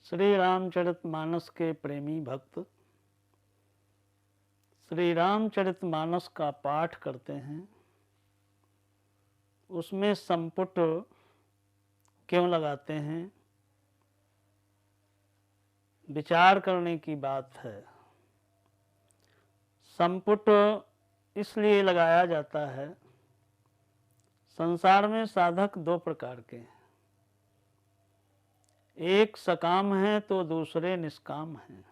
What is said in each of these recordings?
श्री रामचरितमानस के प्रेमी भक्त श्री रामचरितमानस का पाठ करते हैं। उसमें संपुट क्यों लगाते हैं, विचार करने की बात है। संपुट इसलिए लगाया जाता है, संसार में साधक दो प्रकार के हैं, एक सकाम है तो दूसरे निष्काम हैं।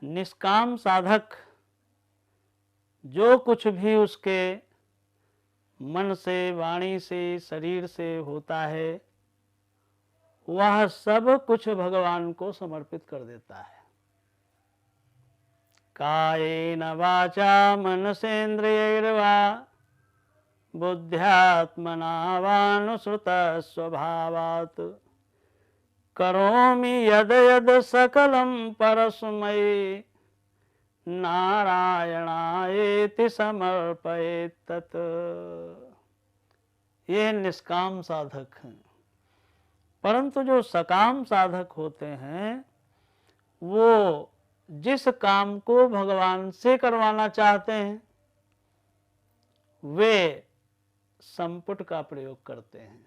निष्काम साधक जो कुछ भी उसके मन से, वाणी से, शरीर से होता है, वह सब कुछ भगवान को समर्पित कर देता है। कायेन वाचा मनसेन्द्रियैर्वा बुद्ध्यात्मना वानुसृत स्वभावात् करोमि यद यद सकलं परस्मै नारायणायेति समर्पयेत् तत्। ये निष्काम साधक हैं। परंतु जो सकाम साधक होते हैं, वो जिस काम को भगवान से करवाना चाहते हैं, वे संपुट का प्रयोग करते हैं।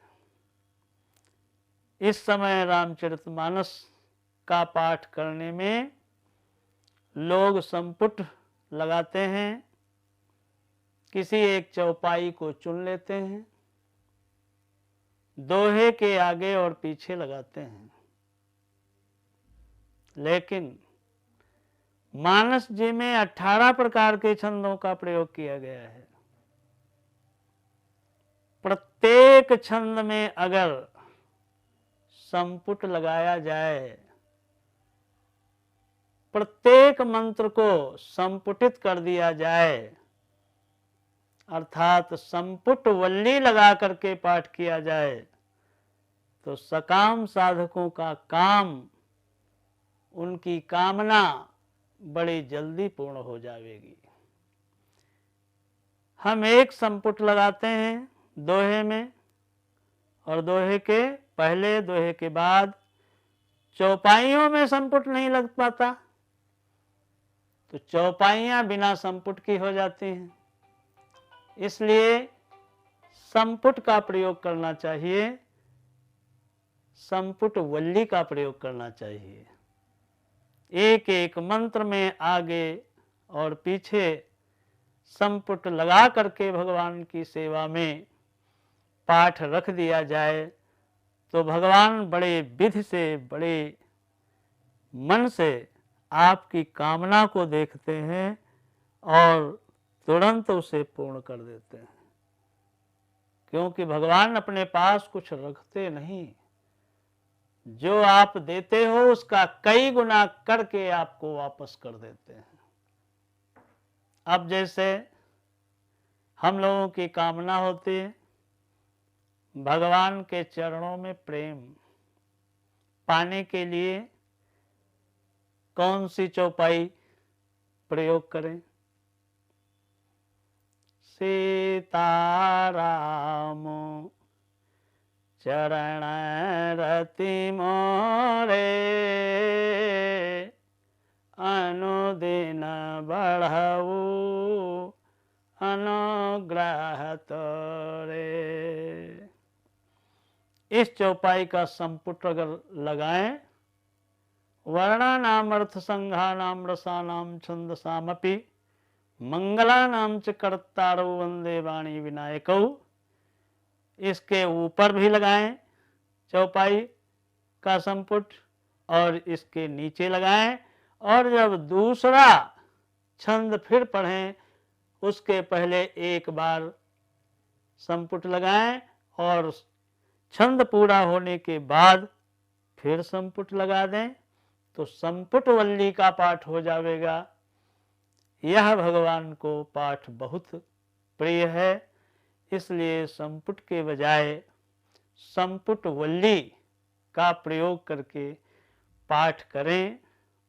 इस समय रामचरितमानस का पाठ करने में लोग संपुट लगाते हैं, किसी एक चौपाई को चुन लेते हैं, दोहे के आगे और पीछे लगाते हैं। लेकिन मानस जी में 18 प्रकार के छंदों का प्रयोग किया गया है। प्रत्येक छंद में अगर संपुट लगाया जाए, प्रत्येक मंत्र को संपुटित कर दिया जाए, अर्थात संपुट वल्ली लगा करके पाठ किया जाए, तो सकाम साधकों का काम, उनकी कामना बड़ी जल्दी पूर्ण हो जाएगी। हम एक संपुट लगाते हैं दोहे में, और दोहे के पहले, दोहे के बाद चौपाइयों में संपुट नहीं लग पाता, तो चौपाइयां बिना संपुट की हो जाती हैं। इसलिए संपुट का प्रयोग करना चाहिए, संपुट वल्ली का प्रयोग करना चाहिए। एक एक मंत्र में आगे और पीछे संपुट लगा करके भगवान की सेवा में पाठ रख दिया जाए, तो भगवान बड़े विधि से, बड़े मन से आपकी कामना को देखते हैं और तुरंत उसे पूर्ण कर देते हैं। क्योंकि भगवान अपने पास कुछ रखते नहीं, जो आप देते हो उसका कई गुना करके आपको वापस कर देते हैं। अब जैसे हम लोगों की कामना होती है भगवान के चरणों में प्रेम पाने के लिए, कौन सी चौपाई प्रयोग करें? सीताराम चरण रति मोरे अनुदिन बढ़ऊ अनुग्रह तोरे। इस चौपाई का संपुट अगर लगाएं, वर्णानाम अर्थ संघानाम रसानाम छंदसामपि मंगलानाम च कर्तारौ वंदे वाणी विनायकौ, इसके ऊपर भी लगाएं चौपाई का संपुट और इसके नीचे लगाएं, और जब दूसरा छंद फिर पढ़ें उसके पहले एक बार संपुट लगाएं और छंद पूरा होने के बाद फिर संपुट लगा दें, तो संपुट वल्ली का पाठ हो जाएगा। यह भगवान को पाठ बहुत प्रिय है, इसलिए संपुट के बजाय संपुट वल्ली का प्रयोग करके पाठ करें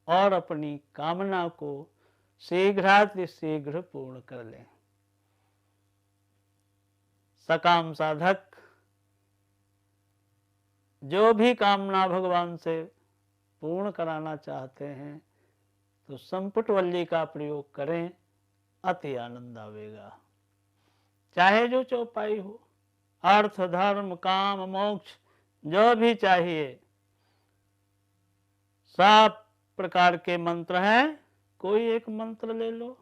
और अपनी कामना को शीघ्रातिशीघ्र पूर्ण कर लें। सकाम साधक जो भी कामना भगवान से पूर्ण कराना चाहते हैं तो संपुट वल्ली का प्रयोग करें, अति आनंद आवेगा। चाहे जो चौपाई हो, अर्थ धर्म काम मोक्ष जो भी चाहिए, सब प्रकार के मंत्र हैं, कोई एक मंत्र ले लो।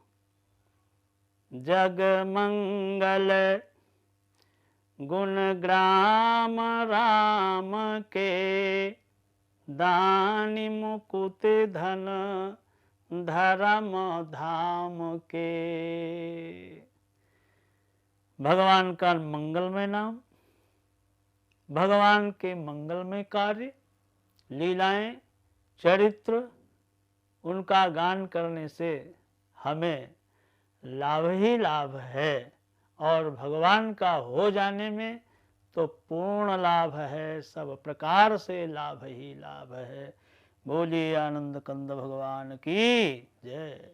जग मंगल गुण ग्राम राम के, दानी मुकुट धन धर्म धाम के। भगवान का मंगलमय नाम, भगवान के मंगलमय कार्य, लीलाएं, चरित्र, उनका गान करने से हमें लाभ ही लाभ है, और भगवान का हो जाने में तो पूर्ण लाभ है, सब प्रकार से लाभ ही लाभ है। बोलिए आनंद कंद भगवान की जय।